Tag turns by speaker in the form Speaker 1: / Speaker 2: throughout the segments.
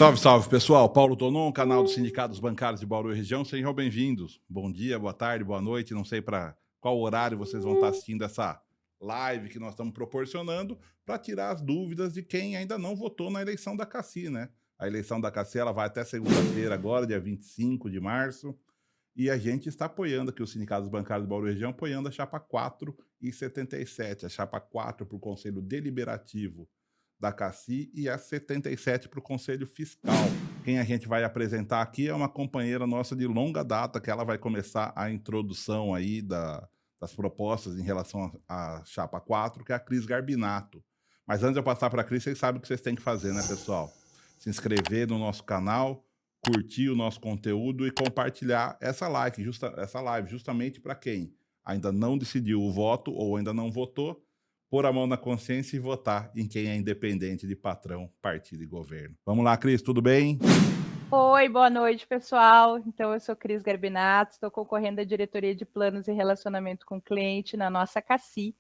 Speaker 1: Salve, salve, pessoal. Paulo Tonon, canal do Sindicato dos Bancários de Bauru e Região. Sejam bem-vindos. Bom dia, boa tarde, boa noite. Não sei para qual horário vocês vão estar assistindo essa live que nós estamos proporcionando para tirar as dúvidas de quem ainda não votou na eleição da CACI, né? A eleição da CACI ela vai até segunda-feira agora, dia 25 de março. E a gente está apoiando aqui o Sindicato dos Bancários de Bauru e Região, apoiando a chapa 4 e 77. A chapa 4 para o Conselho Deliberativo da CACI e a 77 para o Conselho Fiscal. Quem a gente vai apresentar aqui é uma companheira nossa de longa data, que ela vai começar a introdução aí das propostas em relação à chapa 4, que é a Cris Garbinato. Mas antes de eu passar para a Cris, vocês sabem o que vocês têm que fazer, né, pessoal? Se inscrever no nosso canal, curtir o nosso conteúdo e compartilhar essa live justamente para quem ainda não decidiu o voto ou ainda não votou, pôr a mão na consciência e votar em quem é independente de patrão, partido e governo. Vamos lá, Cris, tudo bem?
Speaker 2: Oi, boa noite, pessoal. Então, eu sou Cris Garbinato, estou concorrendo à diretoria de planos e relacionamento com o cliente na nossa CACI.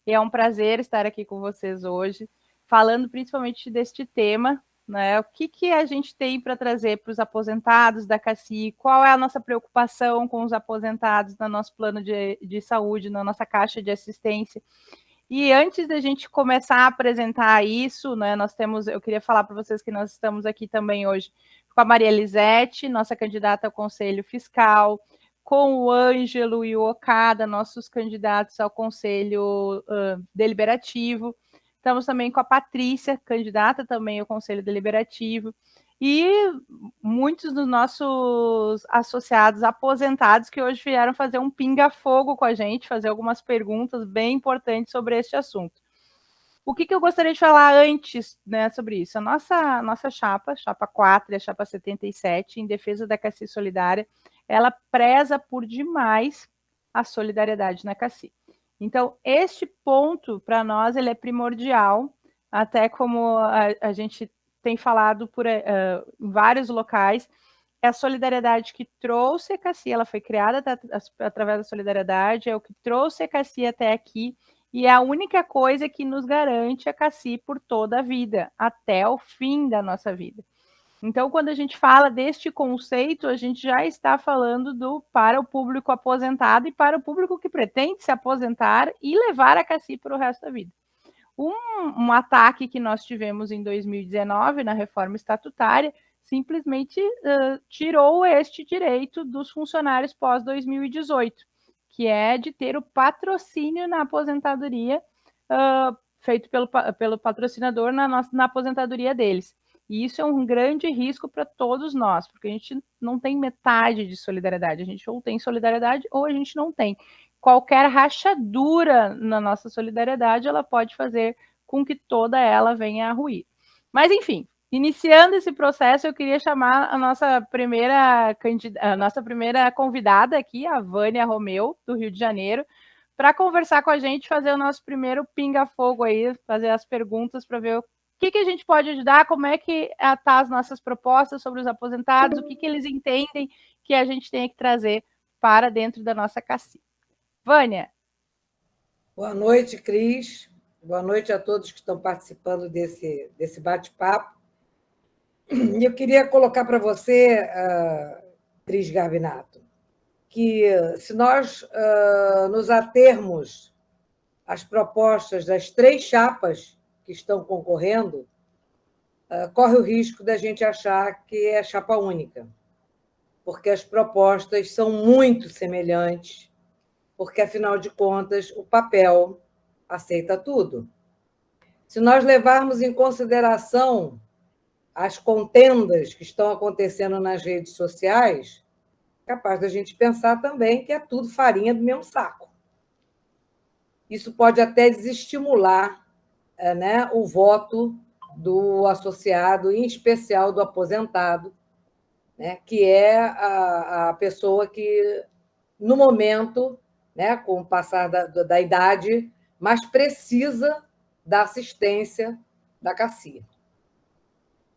Speaker 2: E é um prazer estar aqui com vocês hoje, falando principalmente deste tema, né? O que a gente tem para trazer para os aposentados da CACI, qual é a nossa preocupação com os aposentados no nosso plano de saúde, na nossa caixa de assistência. E antes da gente começar a apresentar isso, né, eu queria falar para vocês que nós estamos aqui também hoje com a Maria Elisete, nossa candidata ao Conselho Fiscal, com o Ângelo e o Okada, nossos candidatos ao Conselho Deliberativo. Estamos também com a Patrícia, candidata também ao Conselho Deliberativo. E muitos dos nossos associados aposentados que hoje vieram fazer um pinga-fogo com a gente, fazer algumas perguntas bem importantes sobre este assunto. O que eu gostaria de falar antes, né, sobre isso? A nossa chapa 4 e a chapa 77, em defesa da CACI Solidária, ela preza por demais a solidariedade na CACI. Então, este ponto, para nós, ele é primordial, até como a gente tem falado em vários locais, é a solidariedade que trouxe a CACI, ela foi criada através da solidariedade, é o que trouxe a CACI até aqui, e é a única coisa que nos garante a CACI por toda a vida, até o fim da nossa vida. Então, quando a gente fala deste conceito, a gente já está falando para o público aposentado e para o público que pretende se aposentar e levar a CACI para o resto da vida. Um ataque que nós tivemos em 2019, na reforma estatutária, simplesmente tirou este direito dos funcionários pós-2018, que é de ter o patrocínio na aposentadoria feito pelo patrocinador na aposentadoria deles. E isso é um grande risco para todos nós, porque a gente não tem metade de solidariedade. A gente ou tem solidariedade ou a gente não tem. Qualquer rachadura na nossa solidariedade, ela pode fazer com que toda ela venha a ruir. Mas, enfim, iniciando esse processo, eu queria chamar a nossa primeira convidada aqui, a Vânia Romeu, do Rio de Janeiro, para conversar com a gente, fazer o nosso primeiro pinga-fogo aí, fazer as perguntas para ver o que a gente pode ajudar, como é que tá as nossas propostas sobre os aposentados, o que eles entendem que a gente tem que trazer para dentro da nossa CACI. Vânia.
Speaker 3: Boa noite, Cris. Boa noite a todos que estão participando desse bate-papo. E eu queria colocar para você, Cris Garbinato, que se nós nos atermos às propostas das 3 chapas que estão concorrendo, corre o risco da gente achar que é chapa única, porque as propostas são muito semelhantes, porque, afinal de contas, o papel aceita tudo. Se nós levarmos em consideração as contendas que estão acontecendo nas redes sociais, é capaz da gente pensar também que é tudo farinha do mesmo saco. Isso pode até desestimular, né, o voto do associado, em especial do aposentado, né, que é a pessoa que, no momento, né, com o passar da idade, mais precisa da assistência da CACI.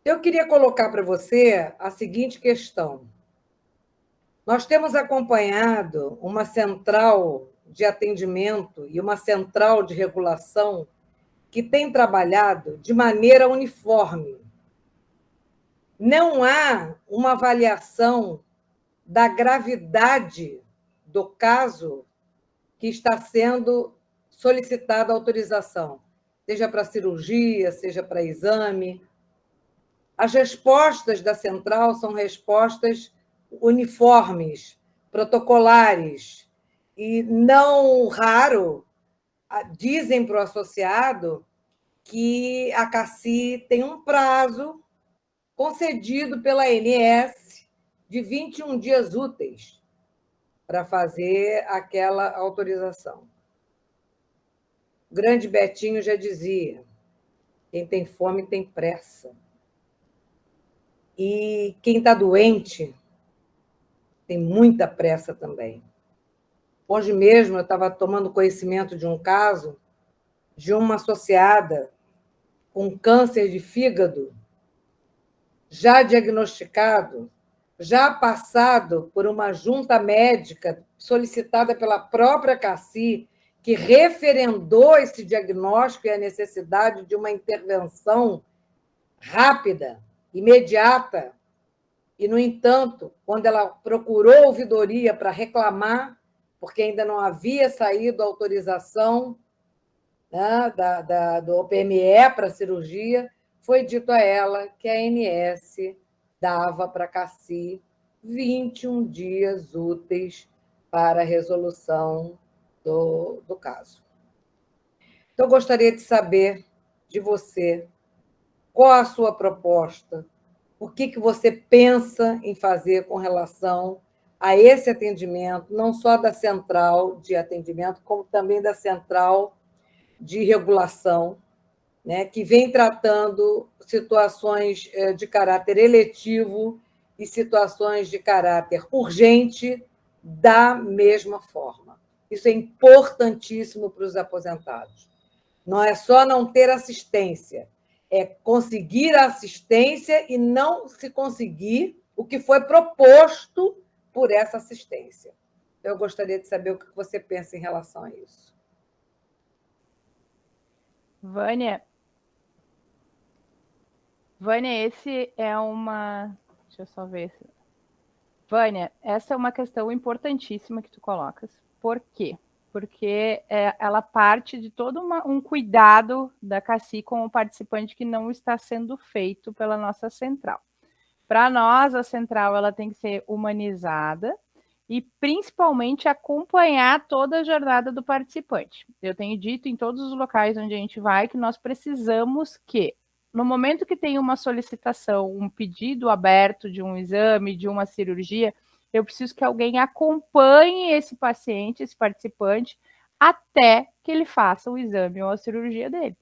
Speaker 3: Eu queria colocar para você a seguinte questão. Nós temos acompanhado uma central de atendimento e uma central de regulação que tem trabalhado de maneira uniforme. não há uma avaliação da gravidade do caso que está sendo solicitada a autorização, seja para cirurgia, seja para exame. As respostas da central são respostas uniformes, protocolares, e não raro dizem para o associado que a CACI tem um prazo concedido pela ANS de 21 dias úteis para fazer aquela autorização. O grande Betinho já dizia: quem tem fome tem pressa. E quem está doente tem muita pressa também. Hoje mesmo eu estava tomando conhecimento de um caso de uma associada com câncer de fígado, já diagnosticado, já passado por uma junta médica solicitada pela própria CACI, que referendou esse diagnóstico e a necessidade de uma intervenção rápida, imediata. E, no entanto, quando ela procurou ouvidoria para reclamar, porque ainda não havia saído a autorização, né, do OPME para a cirurgia, foi dito a ela que a ANS dava para a CACI 21 dias úteis para a resolução do caso. Então, eu gostaria de saber de você qual a sua proposta, o que você pensa em fazer com relação a esse atendimento, não só da central de atendimento, como também da central de regulação, né, que vem tratando situações de caráter eletivo e situações de caráter urgente da mesma forma. Isso é importantíssimo para os aposentados. Não é só não ter assistência, é conseguir a assistência e não se conseguir o que foi proposto por essa assistência. Eu gostaria de saber o que você pensa em relação a isso.
Speaker 2: Vânia, esse é uma... Deixa eu só ver. Vânia, essa é uma questão importantíssima que tu colocas. Por quê? Porque ela parte de todo um cuidado da CACI com o participante que não está sendo feito pela nossa central. Para nós, a central ela tem que ser humanizada e, principalmente, acompanhar toda a jornada do participante. Eu tenho dito em todos os locais onde a gente vai que nós precisamos que, no momento que tem uma solicitação, um pedido aberto de um exame, de uma cirurgia, eu preciso que alguém acompanhe esse paciente, esse participante, até que ele faça o exame ou a cirurgia dele.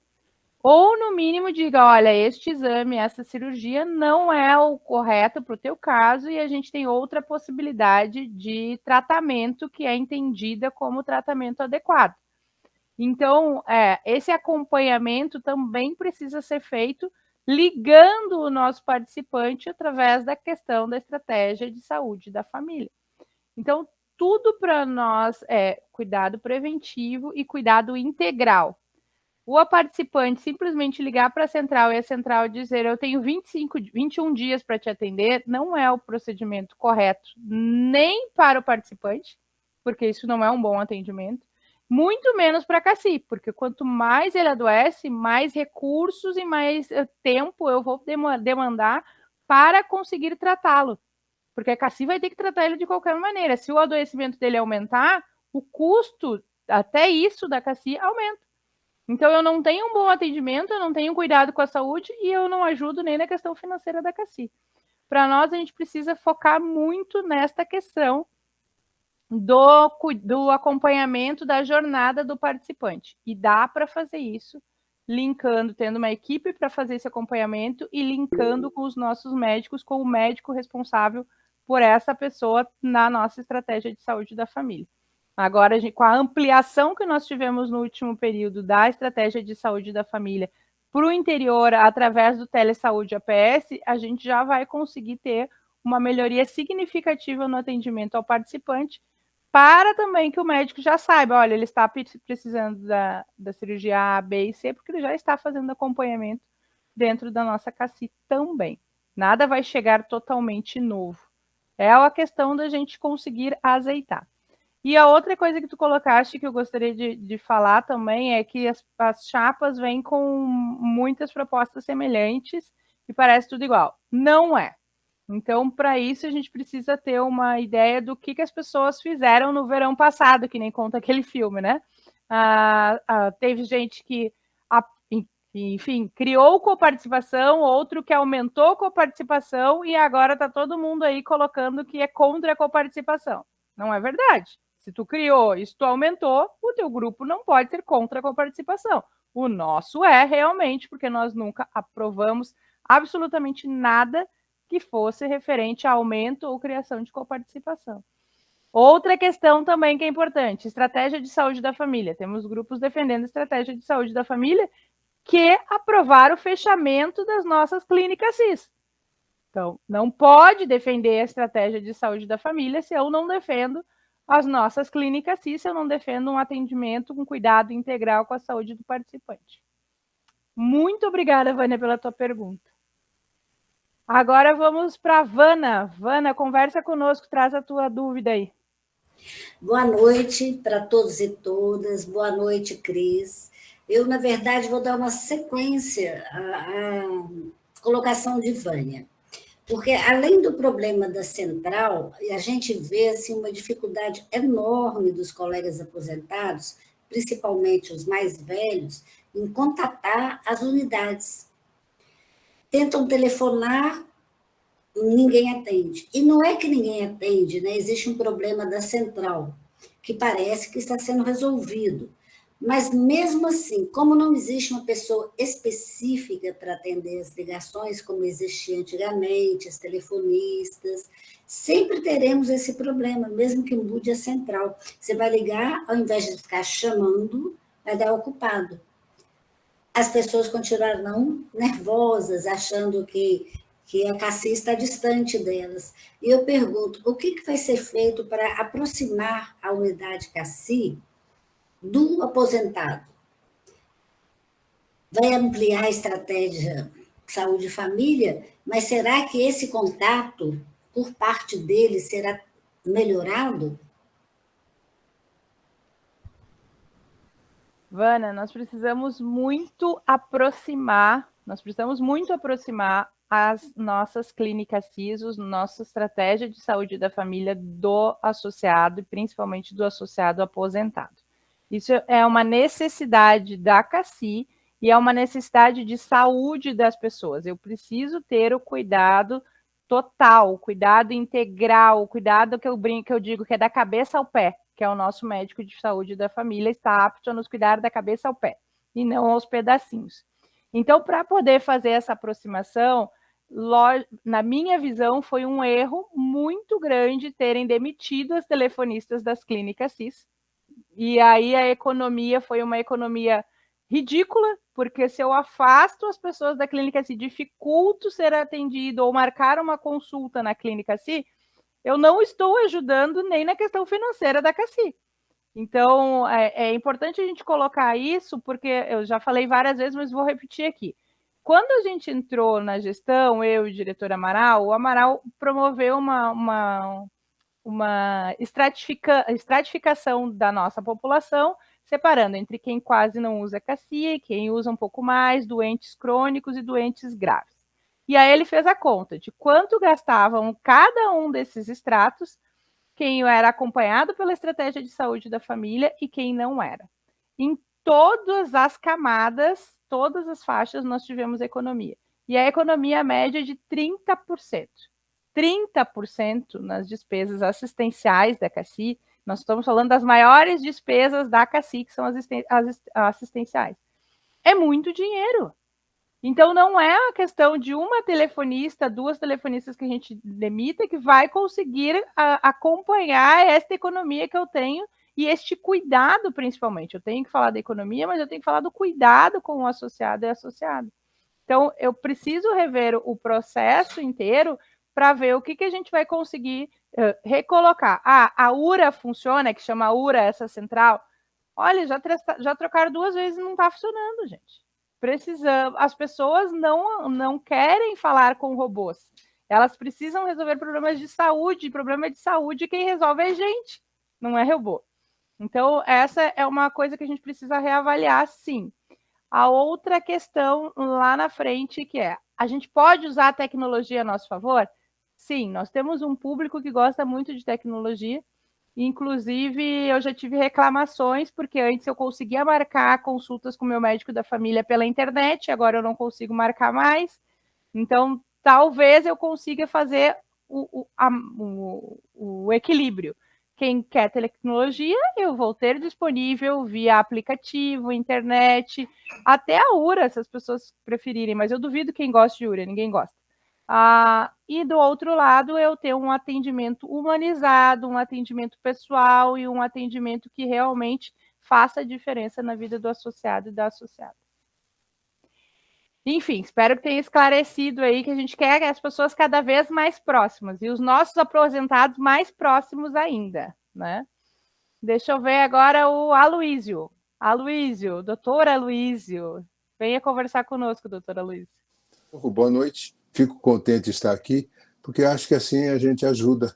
Speaker 2: Ou, no mínimo, diga, olha, este exame, essa cirurgia não é o correto para o teu caso e a gente tem outra possibilidade de tratamento que é entendida como tratamento adequado. Então, esse acompanhamento também precisa ser feito ligando o nosso participante através da questão da estratégia de saúde da família. Então, tudo para nós é cuidado preventivo e cuidado integral. O participante simplesmente ligar para a central e a central dizer eu tenho 21 dias para te atender, não é o procedimento correto, nem para o participante, porque isso não é um bom atendimento, muito menos para a CACI, porque quanto mais ele adoece, mais recursos e mais tempo eu vou demandar para conseguir tratá-lo, porque a CACI vai ter que tratar ele de qualquer maneira. Se o adoecimento dele aumentar, o custo, até isso da CACI, aumenta. Então, eu não tenho um bom atendimento, eu não tenho cuidado com a saúde e eu não ajudo nem na questão financeira da CACI. Para nós, a gente precisa focar muito nesta questão do acompanhamento da jornada do participante. E dá para fazer isso linkando, tendo uma equipe para fazer esse acompanhamento e linkando com os nossos médicos, com o médico responsável por essa pessoa na nossa estratégia de saúde da família. Agora, com a ampliação que nós tivemos no último período da estratégia de saúde da família para o interior, através do Telesaúde APS, a gente já vai conseguir ter uma melhoria significativa no atendimento ao participante, para também que o médico já saiba, olha, ele está precisando da cirurgia A, B e C, porque ele já está fazendo acompanhamento dentro da nossa CACI também. Nada vai chegar totalmente novo. É a questão da gente conseguir azeitar. E a outra coisa que tu colocaste que eu gostaria de falar também é que as chapas vêm com muitas propostas semelhantes e parece tudo igual. Não é. Então, para isso, a gente precisa ter uma ideia do que as pessoas fizeram no verão passado, que nem conta aquele filme, né? Teve gente que, enfim, criou coparticipação, outro que aumentou coparticipação e agora está todo mundo aí colocando que é contra a coparticipação. Não é verdade. Se tu criou e se tu aumentou, o teu grupo não pode ser contra a coparticipação. O nosso é realmente, porque nós nunca aprovamos absolutamente nada que fosse referente a aumento ou criação de coparticipação. Outra questão também que é importante, estratégia de saúde da família. Temos grupos defendendo a estratégia de saúde da família que aprovaram o fechamento das nossas clínicas CIS. Então, não pode defender a estratégia de saúde da família se eu não defendo as nossas clínicas CIS, se eu não defendo um atendimento com cuidado integral com a saúde do participante. Muito obrigada, Vânia, pela tua pergunta. Agora vamos para a Vana. Vana, conversa conosco, traz a tua dúvida aí.
Speaker 4: Boa noite para todos e todas. Boa noite, Cris. Eu, na verdade, vou dar uma sequência à colocação de Vânia. Porque, além do problema da central, a gente vê assim, uma dificuldade enorme dos colegas aposentados, principalmente os mais velhos, em contatar as unidades. Tentam telefonar, ninguém atende. E não é que ninguém atende, né? Existe um problema da central, que parece que está sendo resolvido. Mas, mesmo assim, como não existe uma pessoa específica para atender as ligações, como existia antigamente, as telefonistas, sempre teremos esse problema, mesmo que mude a central. Você vai ligar, ao invés de ficar chamando, vai dar ocupado. As pessoas continuarão nervosas, achando que a CACI está distante delas. E eu pergunto, o que vai ser feito para aproximar a unidade CACI do aposentado? Vai ampliar a estratégia saúde e família, mas será que esse contato, por parte dele, será melhorado?
Speaker 2: Vana, nós precisamos muito aproximar as nossas clínicas CIS, nossa estratégia de saúde da família do associado, e principalmente do associado aposentado. Isso é uma necessidade da CACI e é uma necessidade de saúde das pessoas. Eu preciso ter o cuidado total, o cuidado integral, o cuidado que eu digo que é da cabeça ao pé, que é o nosso médico de saúde da família, está apto a nos cuidar da cabeça ao pé, e não aos pedacinhos. Então, para poder fazer essa aproximação, na minha visão, foi um erro muito grande terem demitido as telefonistas das clínicas CIS, e aí a economia foi uma economia ridícula, porque se eu afasto as pessoas da clínica CIS, dificulto ser atendido ou marcar uma consulta na clínica CIS, eu não estou ajudando nem na questão financeira da CACI. Então, é importante a gente colocar isso, porque eu já falei várias vezes, mas vou repetir aqui. Quando a gente entrou na gestão, eu e o diretor Amaral, o Amaral promoveu uma estratificação da nossa população, separando entre quem quase não usa CACI, quem usa um pouco mais, doentes crônicos e doentes graves. E aí ele fez a conta de quanto gastavam cada um desses estratos, quem era acompanhado pela estratégia de saúde da família e quem não era. Em todas as camadas, todas as faixas, nós tivemos economia. E a economia média é de 30%. 30% nas despesas assistenciais da CACI. Nós estamos falando das maiores despesas da CACI, que são as assistenciais. É muito dinheiro. Então, não é a questão de uma telefonista, duas telefonistas que a gente demita que vai conseguir acompanhar esta economia que eu tenho e este cuidado, principalmente. Eu tenho que falar da economia, mas eu tenho que falar do cuidado com o associado e associado. Então, eu preciso rever o processo inteiro para ver o que a gente vai conseguir recolocar. A URA funciona, que chama URA, essa central. Olha, já trocaram 2 vezes e não está funcionando, gente. precisamos, as pessoas não querem falar com robôs. Elas precisam resolver problemas de saúde. Problema de saúde, quem resolve é gente, não é robô. Então, essa é uma coisa que a gente precisa reavaliar, sim. A outra questão lá na frente, que é, a gente pode usar a tecnologia a nosso favor? Sim, nós temos um público que gosta muito de tecnologia. Inclusive, eu já tive reclamações, porque antes eu conseguia marcar consultas com o meu médico da família pela internet, agora eu não consigo marcar mais. Então, talvez eu consiga fazer o equilíbrio. Quem quer tecnologia, eu vou ter disponível via aplicativo, internet, até a URA, se as pessoas preferirem, mas eu duvido quem gosta de URA, ninguém gosta. E do outro lado, eu tenho um atendimento humanizado, um atendimento pessoal e um atendimento que realmente faça diferença na vida do associado e da associada. Enfim, espero que tenha esclarecido aí que a gente quer as pessoas cada vez mais próximas e os nossos aposentados mais próximos ainda, né? Deixa eu ver agora o Aloísio. Aloísio, doutor Aloísio, venha conversar conosco, doutor Aloísio.
Speaker 5: Boa noite, fico contente de estar aqui, porque acho que assim a gente ajuda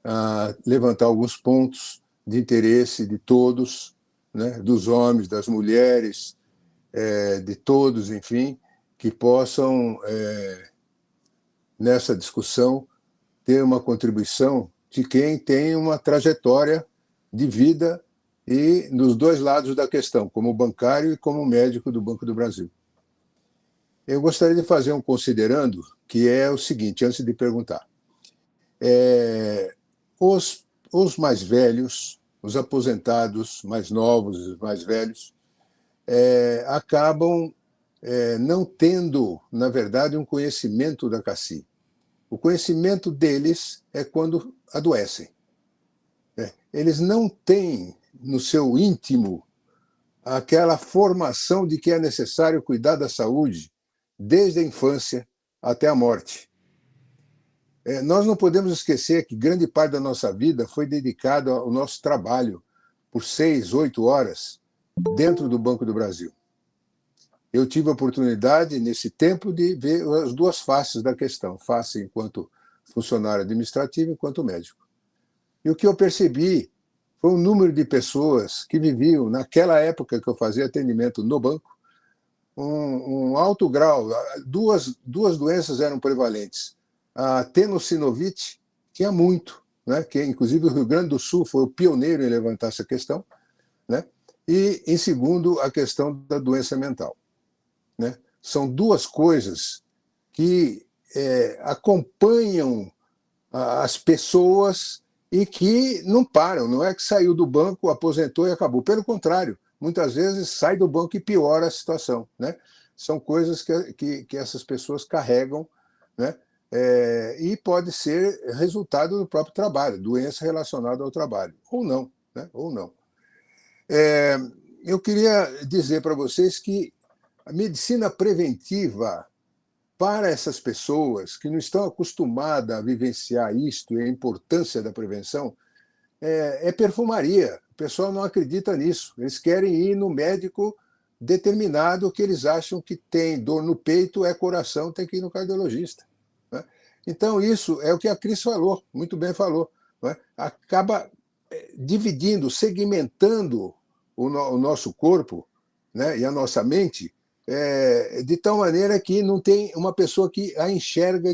Speaker 5: a levantar alguns pontos de interesse de todos, né? Dos homens, das mulheres, de todos, enfim, que possam, nessa discussão, ter uma contribuição de quem tem uma trajetória de vida e nos dois lados da questão, como bancário e como médico do Banco do Brasil. Eu gostaria de fazer um considerando, que é o seguinte, antes de perguntar. Os mais velhos, os aposentados mais novos, os mais velhos, acabam não tendo, na verdade, um conhecimento da CACI. O conhecimento deles é quando adoecem. Eles não têm no seu íntimo aquela formação de que é necessário cuidar da saúde desde a infância até a morte. Nós não podemos esquecer que grande parte da nossa vida foi dedicada ao nosso trabalho por 6, 8 horas dentro do Banco do Brasil. Eu tive a oportunidade, nesse tempo, de ver as duas faces da questão, face enquanto funcionário administrativo e enquanto médico. E o que eu percebi foi um número de pessoas que viviam, naquela época que eu fazia atendimento no banco, um alto grau, duas doenças eram prevalentes. A tenossinovite tinha muito, né? Que inclusive o Rio Grande do Sul foi o pioneiro em levantar essa questão, né? E, em segundo, a questão da doença mental. Né? São duas coisas que acompanham as pessoas e que não param. Não é que saiu do banco, aposentou e acabou. Pelo contrário, muitas vezes sai do banco e piora a situação. Né? São coisas que essas pessoas carregam, né? E pode ser resultado do próprio trabalho, doença relacionada ao trabalho, ou não. Né? Ou não. Eu queria dizer para vocês que a medicina preventiva, para essas pessoas que não estão acostumadas a vivenciar isto e a importância da prevenção, é perfumaria. O pessoal não acredita nisso. Eles querem ir no médico determinado que eles acham que tem dor no peito, é coração, tem que ir no cardiologista. Né? Então, isso é o que a Cris falou, muito bem falou. Né? Acaba dividindo, segmentando o nosso corpo, né, e a nossa mente, de tal maneira que não tem uma pessoa que a enxerga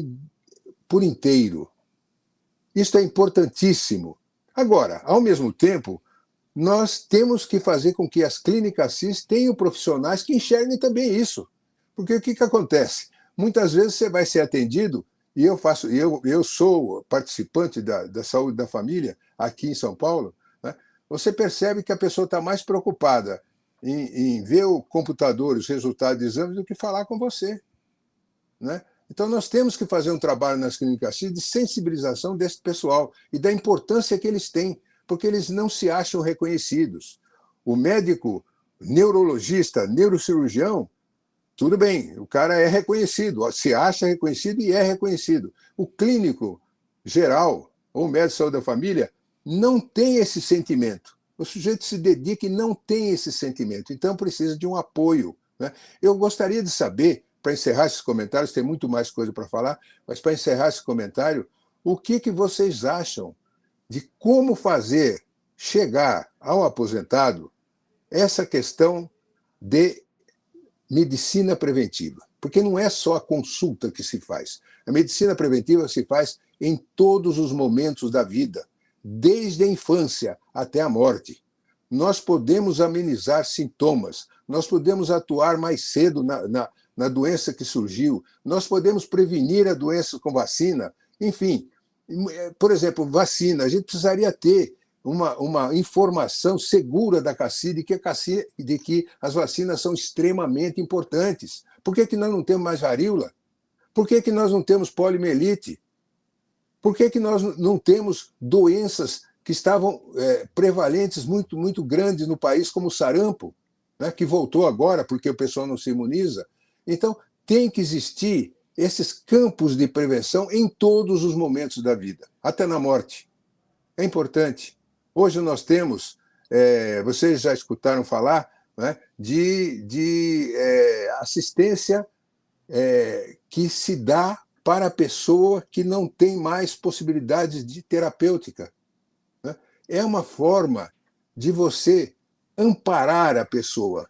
Speaker 5: por inteiro. Isso é importantíssimo. Agora, ao mesmo tempo, nós temos que fazer com que as clínicas CIS tenham profissionais que enxerguem também isso. Porque o que acontece? Muitas vezes você vai ser atendido, e eu sou participante da saúde da família aqui em São Paulo, né? Você percebe que a pessoa está mais preocupada em ver o computador, os resultados de exames, do que falar com você. Né? Então, nós temos que fazer um trabalho nas clínicas CIS de sensibilização desse pessoal e da importância que eles têm, porque eles não se acham reconhecidos. O médico neurologista, neurocirurgião, tudo bem, o cara é reconhecido, se acha reconhecido e é reconhecido. O clínico geral, ou médico de saúde da família, não tem esse sentimento. O sujeito se dedica e não tem esse sentimento, então precisa de um apoio, né? Eu gostaria de saber, para encerrar esses comentários, tem muito mais coisa para falar, mas para encerrar esse comentário, o que vocês acham de como fazer chegar ao aposentado essa questão de medicina preventiva? Porque não é só a consulta que se faz. A medicina preventiva se faz em todos os momentos da vida, desde a infância até a morte. Nós podemos amenizar sintomas, nós podemos atuar mais cedo na doença que surgiu, nós podemos prevenir a doença com vacina, enfim. Por exemplo, vacina, a gente precisaria ter uma informação segura da CACI de que as vacinas são extremamente importantes. Por que nós não temos mais varíola? Por que nós não temos poliomielite? Por que nós não temos doenças que estavam prevalentes muito, muito grandes no país, como o sarampo, né, que voltou agora porque o pessoal não se imuniza? Então, tem que existir esses campos de prevenção em todos os momentos da vida, até na morte. É importante. Hoje nós temos, vocês já escutaram falar, né, de assistência que se dá para a pessoa que não tem mais possibilidades de terapêutica, né? É uma forma de você amparar a pessoa.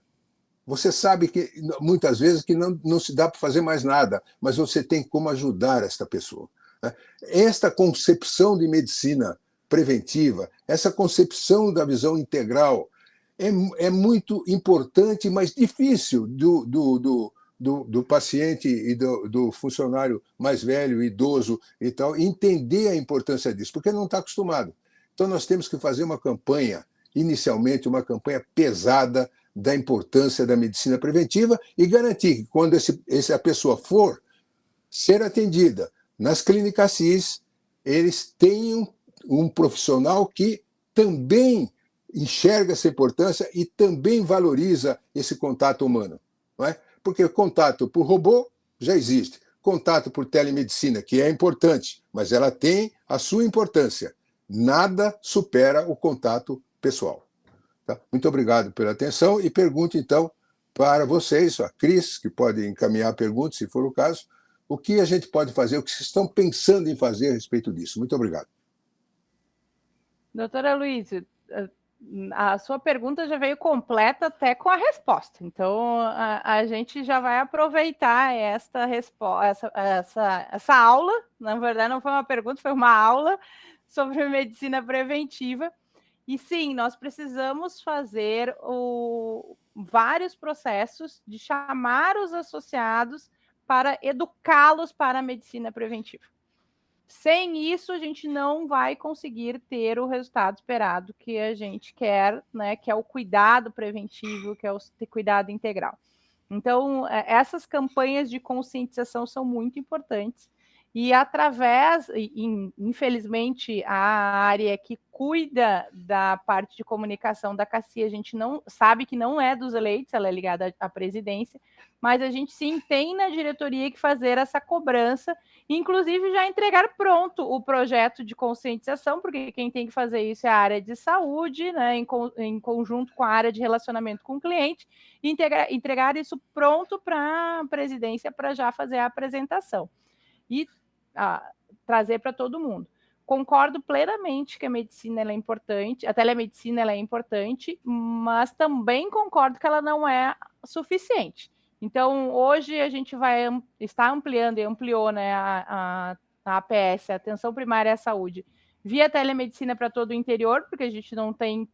Speaker 5: Você sabe que, muitas vezes, que não se dá para fazer mais nada, mas você tem como ajudar esta pessoa, né? Esta concepção de medicina preventiva, essa concepção da visão integral é muito importante, mas difícil do paciente e do funcionário mais velho, idoso e tal, entender a importância disso, porque não está acostumado. Então, nós temos que fazer uma campanha, inicialmente, uma campanha pesada da importância da medicina preventiva e garantir que, quando a pessoa for ser atendida nas clínicas CIS, eles tenham um profissional que também enxerga essa importância e também valoriza esse contato humano, não é? Porque contato por robô já existe. Contato por telemedicina, que é importante, mas ela tem a sua importância. Nada supera o contato pessoal. Tá? Muito obrigado pela atenção e pergunto, então, para vocês, a Cris, que pode encaminhar perguntas, se for o caso, o que a gente pode fazer, o que vocês estão pensando em fazer a respeito disso. Muito obrigado.
Speaker 2: Doutora Luísa, a sua pergunta já veio completa até com a resposta. Então, a gente já vai aproveitar essa aula. Na verdade, não foi uma pergunta, foi uma aula sobre medicina preventiva. E sim, nós precisamos fazer vários processos de chamar os associados para educá-los para a medicina preventiva. Sem isso, a gente não vai conseguir ter o resultado esperado que a gente quer, né? Que é o cuidado preventivo, que é o cuidado integral. Então, essas campanhas de conscientização são muito importantes. E infelizmente, a área que cuida da parte de comunicação da CACI, a gente não sabe que não é dos eleitos, ela é ligada à presidência, mas a gente sim tem na diretoria que fazer essa cobrança, inclusive já entregar pronto o projeto de conscientização, porque quem tem que fazer isso é a área de saúde, né, em conjunto com a área de relacionamento com o cliente, e entregar isso pronto para a presidência para já fazer a apresentação. E trazer para todo mundo. Concordo plenamente que a medicina ela é importante, a telemedicina ela é importante, mas também concordo que ela não é suficiente. Então, hoje a gente está ampliando e ampliou, né, a APS, a Atenção Primária à Saúde, via telemedicina para todo o interior, porque a gente não tem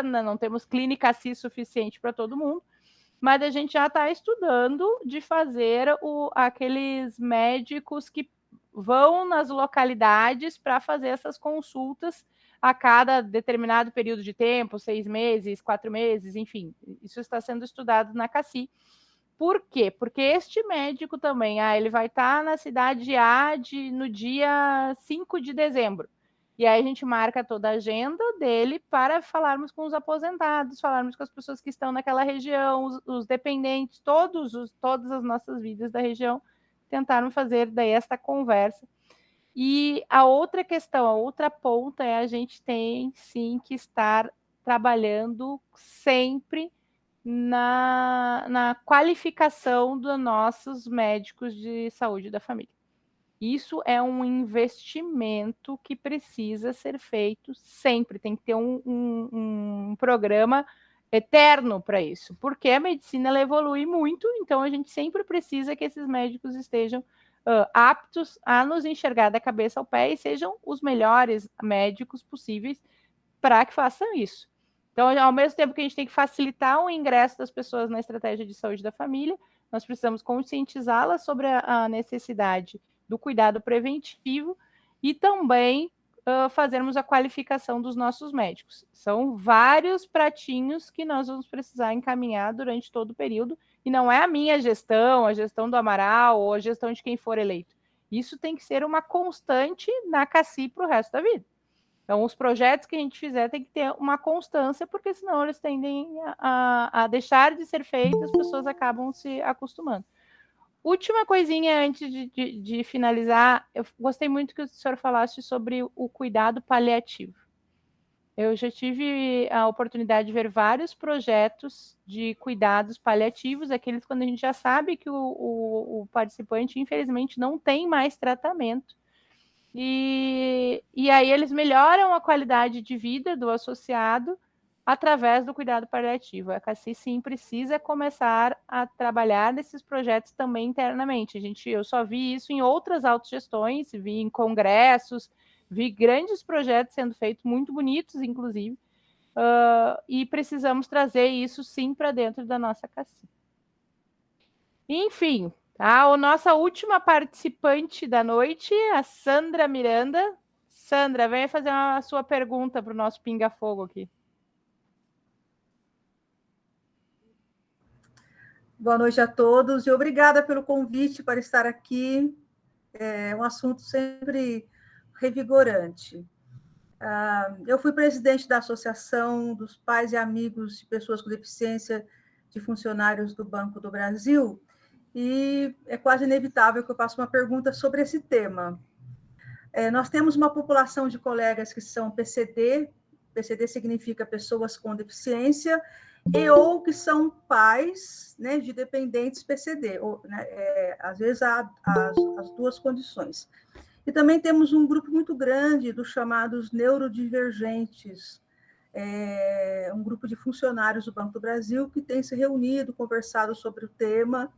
Speaker 2: não temos clínica CIS suficiente para todo mundo, mas a gente já está estudando de fazer aqueles médicos que vão nas localidades para fazer essas consultas a cada determinado período de tempo, 6 meses, 4 meses, enfim. Isso está sendo estudado na CACI. Por quê? Porque este médico também, ele vai estar na cidade A no dia 5 de dezembro. E aí a gente marca toda a agenda dele para falarmos com os aposentados, falarmos com as pessoas que estão naquela região, os dependentes, todas as nossas vidas da região, tentaram fazer daí esta conversa. E a outra questão, a outra ponta a gente tem sim que estar trabalhando sempre na qualificação dos nossos médicos de saúde da família. Isso é um investimento que precisa ser feito sempre, tem que ter um programa eterno para isso, porque a medicina ela evolui muito, então a gente sempre precisa que esses médicos estejam aptos a nos enxergar da cabeça ao pé e sejam os melhores médicos possíveis para que façam isso. Então, ao mesmo tempo que a gente tem que facilitar o ingresso das pessoas na estratégia de saúde da família, nós precisamos conscientizá-las sobre a necessidade do cuidado preventivo e também fazermos a qualificação dos nossos médicos. São vários pratinhos que nós vamos precisar encaminhar durante todo o período, e não é a minha gestão, a gestão do Amaral ou a gestão de quem for eleito. Isso tem que ser uma constante na CACI para o resto da vida. Então, os projetos que a gente fizer tem que ter uma constância, porque senão eles tendem a deixar de ser feitos, as pessoas acabam se acostumando. Última coisinha antes de finalizar, eu gostei muito que o senhor falasse sobre o cuidado paliativo. Eu já tive a oportunidade de ver vários projetos de cuidados paliativos, aqueles quando a gente já sabe que o participante, infelizmente, não tem mais tratamento. E aí eles melhoram a qualidade de vida do associado através do cuidado paliativo. A CACI, sim, precisa começar a trabalhar nesses projetos também internamente. Eu só vi isso em outras autogestões, vi em congressos, vi grandes projetos sendo feitos, muito bonitos, inclusive, e precisamos trazer isso, sim, para dentro da nossa CACI. Enfim, a nossa última participante da noite, a Sandra Miranda. Sandra, venha fazer a sua pergunta para o nosso pinga-fogo aqui.
Speaker 6: Boa noite a todos e obrigada pelo convite para estar aqui. É um assunto sempre revigorante. Eu fui presidente da Associação dos Pais e Amigos de Pessoas com Deficiência de Funcionários do Banco do Brasil e é quase inevitável que eu faça uma pergunta sobre esse tema. Nós temos uma população de colegas que são PCD significa pessoas com deficiência, ou que são pais, né, de dependentes PCD, às vezes há as duas condições. E também temos um grupo muito grande dos chamados neurodivergentes, um grupo de funcionários do Banco do Brasil que tem se reunido, conversado sobre o tema,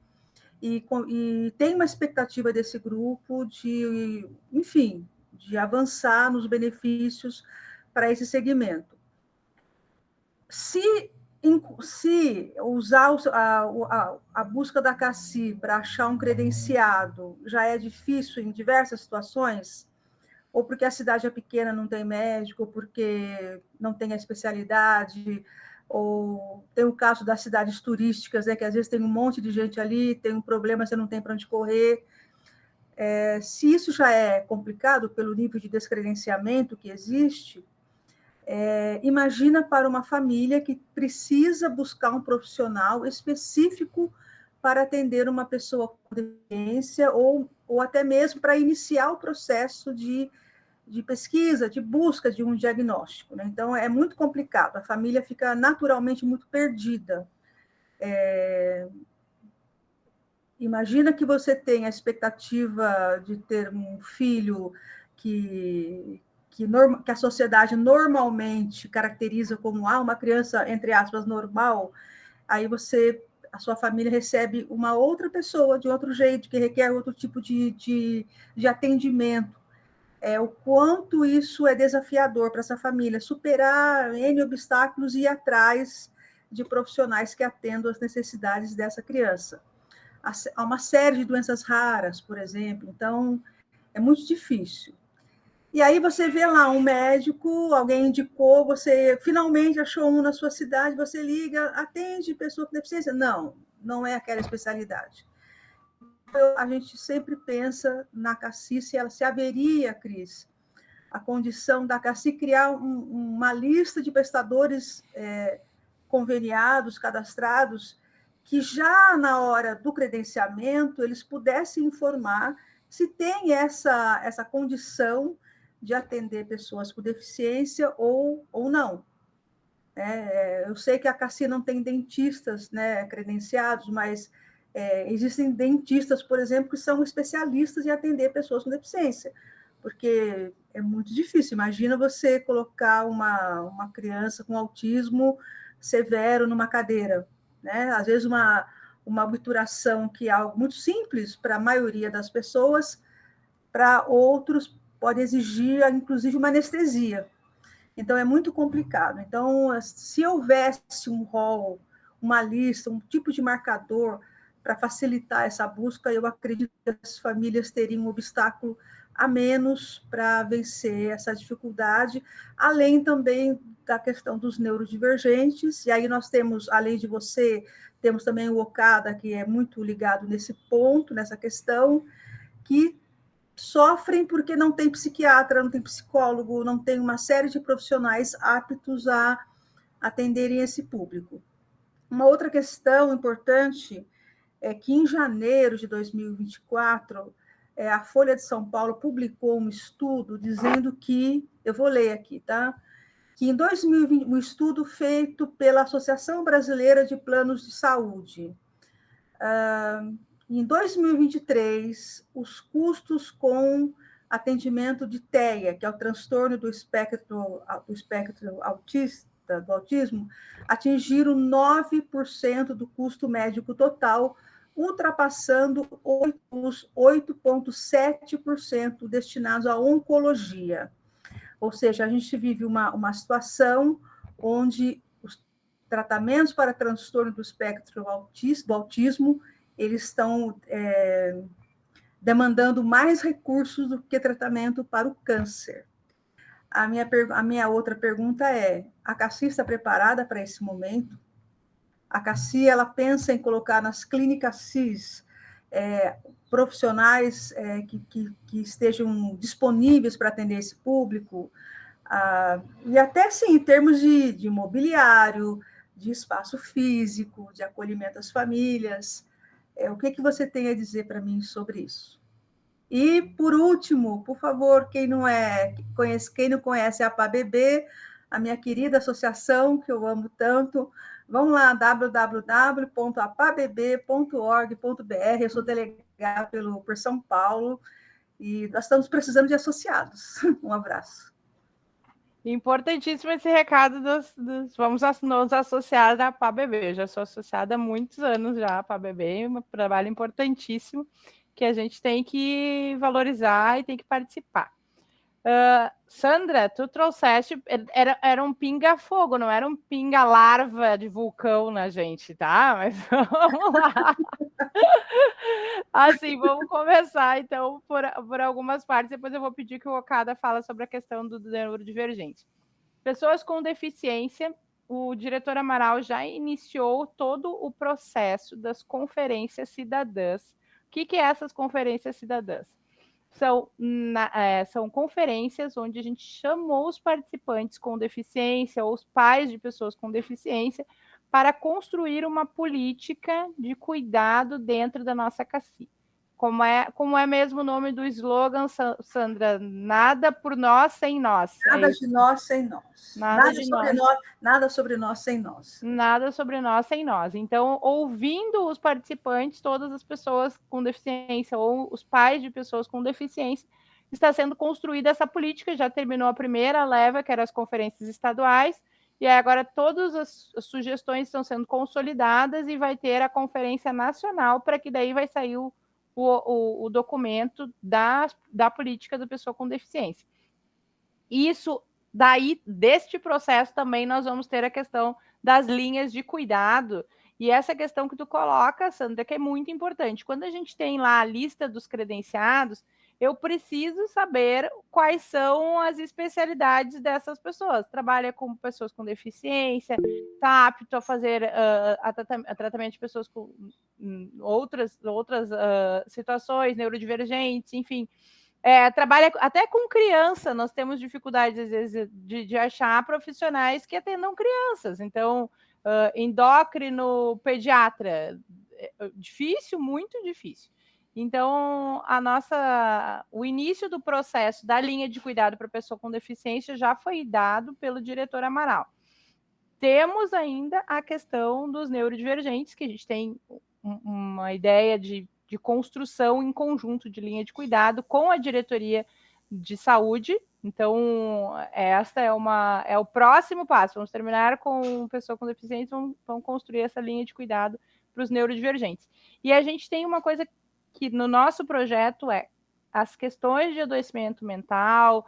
Speaker 6: e tem uma expectativa desse grupo de, enfim, de avançar nos benefícios para esse segmento. Se usar a busca da CACI para achar um credenciado já é difícil em diversas situações, ou porque a cidade é pequena, não tem médico, ou porque não tem a especialidade, ou tem o caso das cidades turísticas, que às vezes tem um monte de gente ali, tem um problema, você não tem para onde correr. Se isso já é complicado pelo nível de descredenciamento que existe, imagina para uma família que precisa buscar um profissional específico para atender uma pessoa com deficiência, ou até mesmo para iniciar o processo de pesquisa, de busca de um diagnóstico, né? Então, é muito complicado, a família fica naturalmente muito perdida. Imagina que você tem a expectativa de ter um filho que a sociedade normalmente caracteriza como uma criança, entre aspas, normal, aí a sua família recebe uma outra pessoa de outro jeito, que requer outro tipo de atendimento. O quanto isso é desafiador para essa família, superar N obstáculos e ir atrás de profissionais que atendam às necessidades dessa criança. Há uma série de doenças raras, por exemplo, então é muito difícil. E aí você vê lá um médico, alguém indicou, você finalmente achou um na sua cidade, você liga, atende pessoa com deficiência? Não é aquela especialidade. A gente sempre pensa na CACI, se haveria, Cris, a condição da CACI criar uma lista de prestadores conveniados, cadastrados, que já na hora do credenciamento eles pudessem informar se tem essa condição de atender pessoas com deficiência ou não. Eu sei que a CACI não tem dentistas, né, credenciados, mas existem dentistas, por exemplo, que são especialistas em atender pessoas com deficiência, porque é muito difícil. Imagina você colocar uma criança com autismo severo numa cadeira, né? Às vezes uma obturação que é algo muito simples para a maioria das pessoas, para outros pode exigir, inclusive, uma anestesia. Então, é muito complicado. Então, se houvesse um rol, uma lista, um tipo de marcador para facilitar essa busca, eu acredito que as famílias teriam um obstáculo a menos para vencer essa dificuldade, além também da questão dos neurodivergentes. E aí nós temos, além de você, temos também o Okada, que é muito ligado nesse ponto, nessa questão, que sofrem porque não tem psiquiatra, não tem psicólogo, não tem uma série de profissionais aptos a atenderem esse público. Uma outra questão importante é que em janeiro de 2024, a Folha de São Paulo publicou um estudo dizendo que, eu vou ler aqui, tá? Que em 2020, um estudo feito pela Associação Brasileira de Planos de Saúde, em 2023, os custos com atendimento de TEA, que é o transtorno do espectro autista, do autismo, atingiram 9% do custo médico total, ultrapassando os 8,7% destinados à oncologia. Ou seja, a gente vive uma situação onde os tratamentos para transtorno do espectro do autismo eles estão demandando mais recursos do que tratamento para o câncer. A minha outra pergunta é: a CACI está preparada para esse momento? A CACI, ela pensa em colocar nas clínicas CIS profissionais que estejam disponíveis para atender esse público? E até, sim, em termos de mobiliário, de espaço físico, de acolhimento às famílias. O que você tem a dizer para mim sobre isso? E, por último, por favor, quem não conhece a APABB, a minha querida associação, que eu amo tanto, vamos lá, www.apabb.org.br. Eu sou delegada por São Paulo e nós estamos precisando de associados. Um abraço.
Speaker 2: Importantíssimo esse recado vamos nos associar à APABB. Eu já sou associada há muitos anos já à APABB, um trabalho importantíssimo que a gente tem que valorizar e tem que participar. Sandra, tu trouxeste, era um pinga-fogo, não era um pinga-larva de vulcão na gente, tá? Mas vamos lá. Assim, vamos começar, então, por algumas partes, depois eu vou pedir que o Okada fale sobre a questão do neurodivergente. Pessoas com deficiência, o diretor Amaral já iniciou todo o processo das conferências cidadãs. O que é essas conferências cidadãs? São conferências onde a gente chamou os participantes com deficiência ou os pais de pessoas com deficiência para construir uma política de cuidado dentro da nossa CACI. Como é mesmo o nome do slogan, Sandra? Nada por nós sem nós.
Speaker 6: Nada de nós sem nós.
Speaker 2: Nada sobre nós.
Speaker 6: Nada sobre nós sem nós.
Speaker 2: Nada sobre nós sem nós. Então, ouvindo os participantes, todas as pessoas com deficiência ou os pais de pessoas com deficiência, está sendo construída essa política. Já terminou a primeira leva, que eram as conferências estaduais, e agora todas as sugestões estão sendo consolidadas e vai ter a conferência nacional, para que daí vai sair o documento da política da pessoa com deficiência. Isso, daí, deste processo também nós vamos ter a questão das linhas de cuidado, e essa questão que tu coloca, Sandra, que é muito importante. Quando a gente tem lá a lista dos credenciados, eu preciso saber quais são as especialidades dessas pessoas. Trabalha com pessoas com deficiência, está apto a fazer tratamento de pessoas com outras situações, neurodivergentes, enfim. Trabalha até com criança. Nós temos dificuldades, às vezes, de achar profissionais que atendam crianças. Então, endócrino, pediatra, difícil, muito difícil. Então, o início do processo da linha de cuidado para pessoa com deficiência já foi dado pelo diretor Amaral. temos ainda a questão dos neurodivergentes, que a gente tem uma ideia de construção em conjunto de linha de cuidado com a diretoria de saúde. Então, essa é o próximo passo. Vamos terminar com pessoa com deficiência, vamos construir essa linha de cuidado para os neurodivergentes. E a gente tem uma coisa que no nosso projeto as questões de adoecimento mental,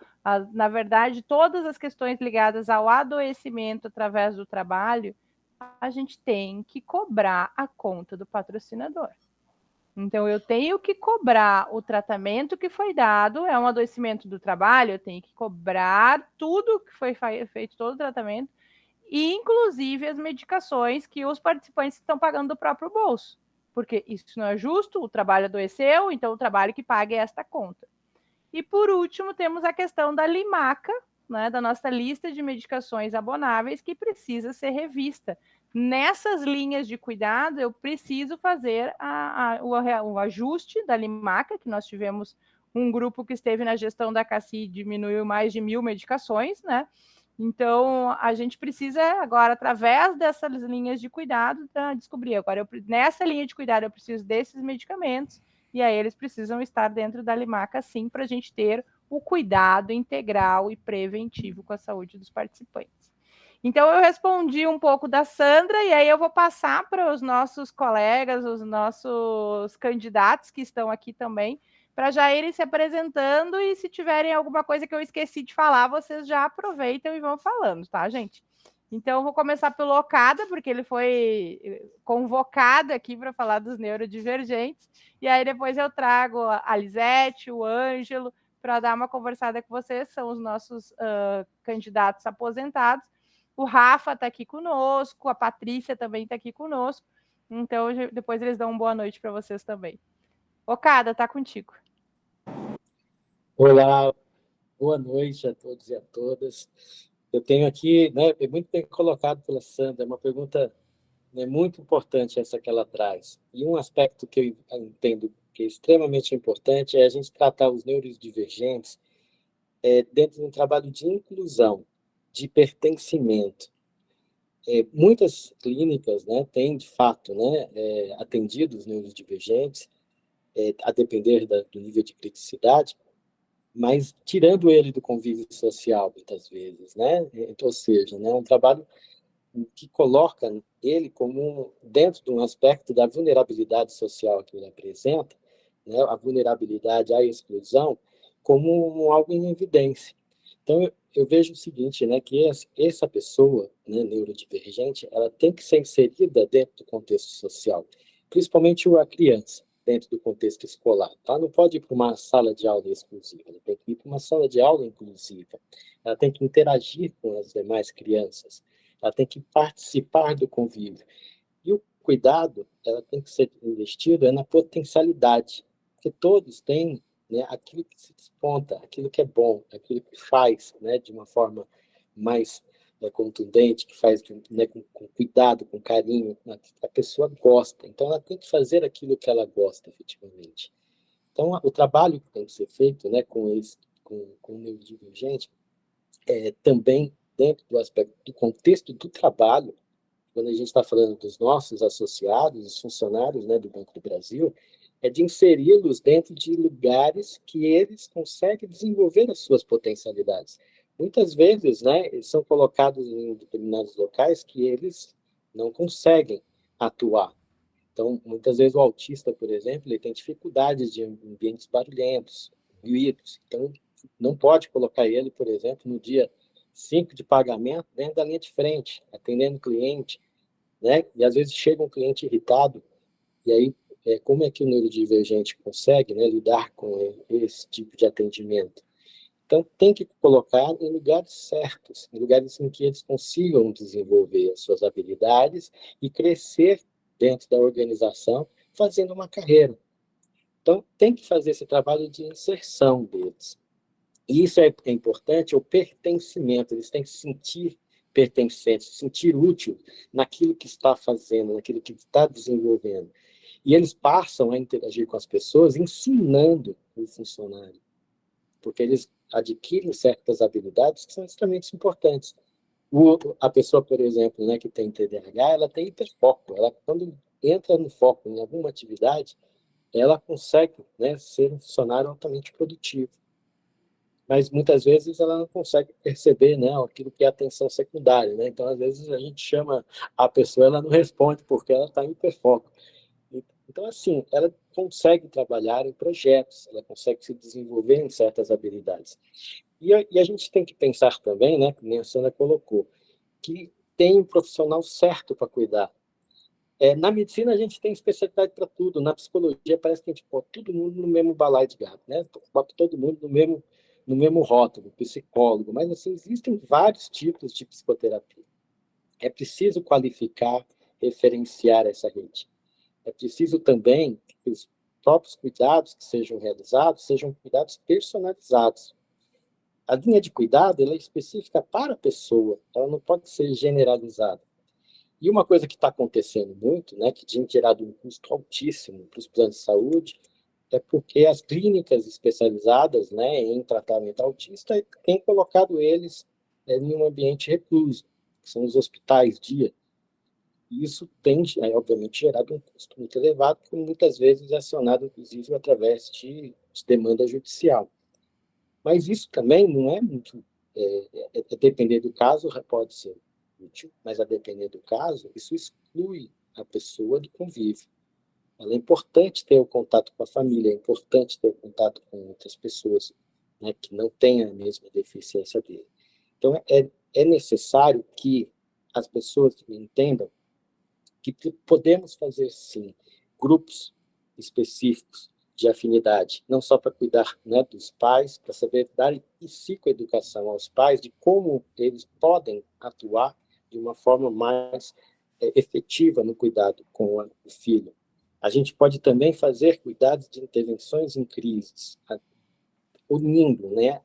Speaker 2: na verdade, todas as questões ligadas ao adoecimento através do trabalho, a gente tem que cobrar a conta do patrocinador. Então, eu tenho que cobrar o tratamento que foi dado, é um adoecimento do trabalho, eu tenho que cobrar tudo que foi feito, todo o tratamento, e inclusive as medicações que os participantes estão pagando do próprio bolso. Porque isso não é justo, o trabalho adoeceu, então o trabalho que paga é esta conta. E por último, temos a questão da Limaca, né, da nossa lista de medicações abonáveis, que precisa ser revista. Nessas linhas de cuidado, eu preciso fazer o ajuste da Limaca, que nós tivemos um grupo que esteve na gestão da CACI, diminuiu mais de 1.000 medicações, né? Então, a gente precisa agora, através dessas linhas de cuidado, descobrir. Agora, nessa linha de cuidado, eu preciso desses medicamentos, e aí eles precisam estar dentro da Limaca, sim, para a gente ter o cuidado integral e preventivo com a saúde dos participantes. Então, eu respondi um pouco da Sandra, e aí eu vou passar para os nossos colegas, os nossos candidatos que estão aqui também, para já irem se apresentando, e se tiverem alguma coisa que eu esqueci de falar, vocês já aproveitam e vão falando, tá, gente? Então, eu vou começar pelo Okada, porque ele foi convocado aqui para falar dos neurodivergentes, e aí depois eu trago a Lisete, o Ângelo, para dar uma conversada com vocês, são os nossos candidatos aposentados. O Rafa está aqui conosco, a Patrícia também está aqui conosco, então depois eles dão uma boa noite para vocês também. Okada, está contigo.
Speaker 7: Olá, boa noite a todos e a todas. Eu tenho aqui, né, muito bem colocado pela Sandra, uma pergunta, né, muito importante essa que ela traz. E um aspecto que eu entendo que é extremamente importante é a gente tratar os neurodivergentes dentro de um trabalho de inclusão, de pertencimento. Muitas clínicas, né, têm, de fato, né, atendido os neurodivergentes, a depender do nível de criticidade, mas tirando ele do convívio social, muitas vezes, né? Ou seja, né, um trabalho que coloca ele como dentro de um aspecto da vulnerabilidade social que ele apresenta, né, a vulnerabilidade à exclusão, como algo em evidência. Então, eu vejo o seguinte, né, que essa pessoa, né, neurodivergente, ela tem que ser inserida dentro do contexto social, principalmente a criança, dentro do contexto escolar. Ela não pode ir para uma sala de aula exclusiva, ela tem que ir para uma sala de aula inclusiva, ela tem que interagir com as demais crianças, ela tem que participar do convívio. E o cuidado, ela tem que ser investido na potencialidade, porque todos têm, né, aquilo que se desponta, aquilo que é bom, aquilo que faz, né, de uma forma mais contundente, que faz, né, com cuidado, com carinho, a pessoa gosta. Então, ela tem que fazer aquilo que ela gosta, efetivamente. Então, o trabalho que tem que ser feito, né, com o neurodivergente, também dentro do aspecto do contexto do trabalho, quando a gente está falando dos nossos associados, os funcionários, né, do Banco do Brasil, é de inseri-los dentro de lugares que eles conseguem desenvolver as suas potencialidades. Muitas vezes, né, eles são colocados em determinados locais que eles não conseguem atuar. Então, muitas vezes o autista, por exemplo, ele tem dificuldades de ambientes barulhentos, ruídos. Então, não pode colocar ele, por exemplo, no dia 5 de pagamento dentro da linha de frente, atendendo o cliente, né? E às vezes chega um cliente irritado, e aí como é que o neurodivergente consegue, né, lidar com esse tipo de atendimento? Então, tem que colocar em lugares certos, em lugares em que eles consigam desenvolver as suas habilidades e crescer dentro da organização, fazendo uma carreira. Então, tem que fazer esse trabalho de inserção deles. E isso é importante, o pertencimento, eles têm que se sentir pertencentes, se sentir útil naquilo que está fazendo, naquilo que está desenvolvendo. E eles passam a interagir com as pessoas ensinando o funcionário, porque eles adquirem certas habilidades que são extremamente importantes. A pessoa, por exemplo, né, que tem TDAH, ela tem hiperfoco. Ela, quando entra no foco em alguma atividade, ela consegue, né, ser um funcionário altamente produtivo. Mas muitas vezes ela não consegue perceber, né, aquilo que é atenção secundária, né? Então, às vezes a gente chama a pessoa, ela não responde porque ela está em hiperfoco. Então, assim, ela consegue trabalhar em projetos, ela consegue se desenvolver em certas habilidades. E a gente tem que pensar também, né, como a Sandra colocou, que tem um profissional certo para cuidar. Na medicina, a gente tem especialidade para tudo. Na psicologia, parece que a gente põe todo mundo no mesmo balaio de gato, né? Bota todo mundo no mesmo rótulo, psicólogo. Mas, assim, existem vários tipos de psicoterapia. É preciso qualificar, referenciar essa rede. É preciso também que os próprios cuidados que sejam realizados sejam cuidados personalizados. A linha de cuidado ela é específica para a pessoa, ela não pode ser generalizada. E uma coisa que está acontecendo muito, né, que tem gerado um custo altíssimo para os planos de saúde, é porque as clínicas especializadas, né, em tratamento autista têm colocado eles em um ambiente recluso, que são os hospitais dia. E isso tem, obviamente, gerado um custo muito elevado, que muitas vezes é acionado, inclusive, através de demanda judicial. Mas isso também não é muito... depender do caso, pode ser útil, mas a depender do caso, isso exclui a pessoa do convívio. É importante ter o contato com a família, é importante ter o contato com outras pessoas, né, que não têm a mesma deficiência dele. Então, é necessário que as pessoas entendam que podemos fazer, sim, grupos específicos de afinidade, não só para cuidar, né, dos pais, para saber dar psicoeducação aos pais de como eles podem atuar de uma forma mais efetiva no cuidado com o filho. A gente pode também fazer cuidados de intervenções em crises, unindo, né,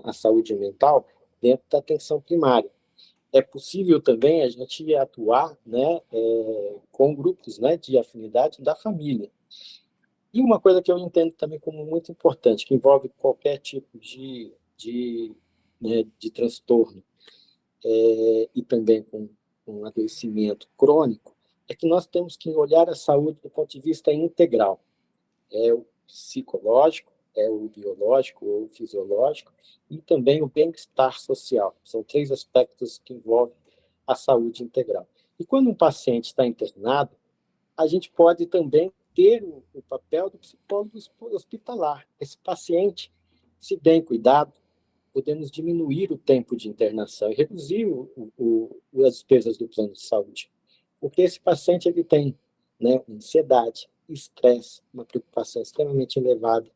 Speaker 7: a saúde mental dentro da atenção primária. É possível também a gente atuar, né, com grupos, né, de afinidade da família. E uma coisa que eu entendo também como muito importante, que envolve qualquer tipo de transtorno, e também com um adoecimento crônico, é que nós temos que olhar a saúde do ponto de vista integral. É o psicológico, é o biológico ou o fisiológico, e também o bem-estar social. São 3 aspectos que envolvem a saúde integral. E quando um paciente está internado, a gente pode também ter o papel do psicólogo hospitalar. Esse paciente, se bem cuidado, podemos diminuir o tempo de internação e reduzir as despesas do plano de saúde. Porque esse paciente ele tem, né, ansiedade, estresse, uma preocupação extremamente elevada,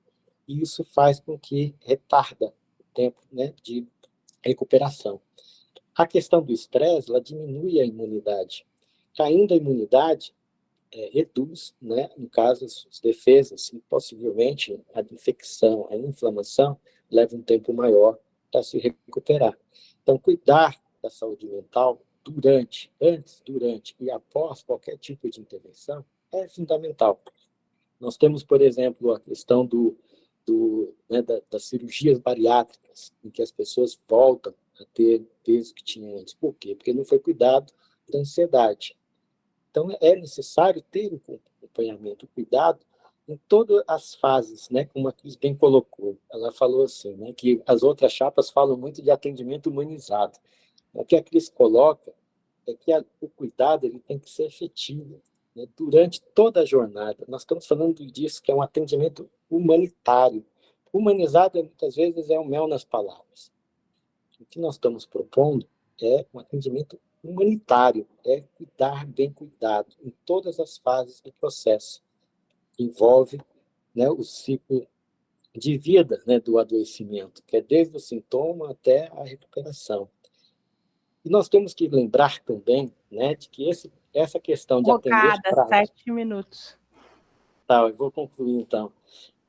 Speaker 7: e isso faz com que retarda o tempo, né, de recuperação. A questão do estresse, ela diminui a imunidade. Caindo a imunidade, reduz, né, no caso, as defesas, e possivelmente a infecção, a inflamação, leva um tempo maior para se recuperar. Então, cuidar da saúde mental antes, durante e após qualquer tipo de intervenção é fundamental. Nós temos, por exemplo, a questão das cirurgias bariátricas, em que as pessoas voltam a ter o peso que tinham antes. Por quê? Porque não foi cuidado da ansiedade. Então, é necessário ter um acompanhamento, cuidado em todas as fases, né? Como a Cris bem colocou. Ela falou assim, né, que as outras chapas falam muito de atendimento humanizado. O que a Cris coloca é que o cuidado ele tem que ser efetivo, né, durante toda a jornada. Nós estamos falando disso, que é um atendimento humanitário. Humanizado, muitas vezes, é o mel nas palavras. O que nós estamos propondo é um atendimento humanitário, é cuidar bem cuidado em todas as fases do processo. Envolve, né, o ciclo de vida, né, do adoecimento, que é desde o sintoma até a recuperação. E nós temos que lembrar também, né, de que essa questão de atender prazo...
Speaker 2: 7 minutos.
Speaker 7: Tá, eu vou concluir então.